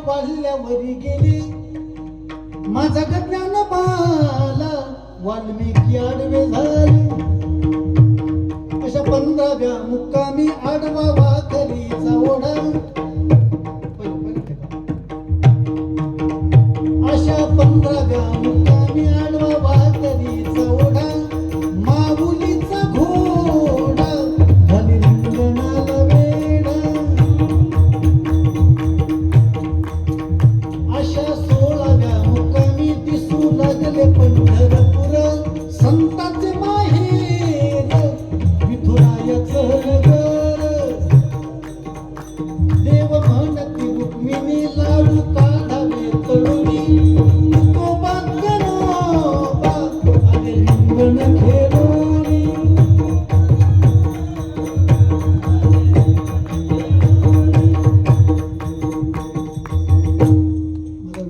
वाल्ल्यावरी गेली माझा ज्ञान पाला वाल्मिकी आडवे झाले अशा 15व्या मुक्कामी आडवा वाखरीचा ओढा अशा 15व्या मुक्कामी आडवा वाखरीचा ओढा माऊलीचा घोडा झाली रिंगणाला वेडा अशा 16व्या मुक्कामी दिसू लागले पंढरपूर संतांचे माहेर विठुरायाचं नगर देव म्हणती रुक्मिणी लाडू काढावे तळुनी तुकोबा गणोबा आले रिंगण खेळोनी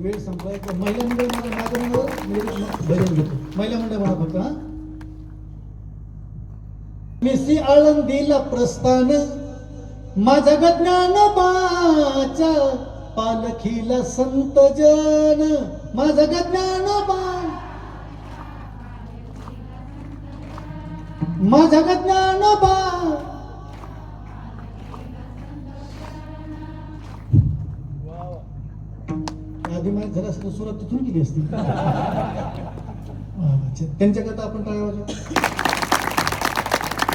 वेळ संपलाय तर महिला मंडळ माझ्या मागण्यावर भजन घेतो महिला मंडळ मला फक्त हा मेसी आळंदीला प्रस्थान माझ्या ज्ञानोबाच्या पालखीला संत जन माझा ज्ञानोबा माझा ज्ञानोबा आधी माहिती झालं असतं सुरुवात तिथून केली असती त्यांच्याकरता आपण टाळ्या वाजवू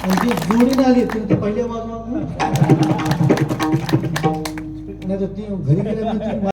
आणि ती जोडीने आली ते पहिल्या वाजवा नाही तर ती घरी गेल्यानंतर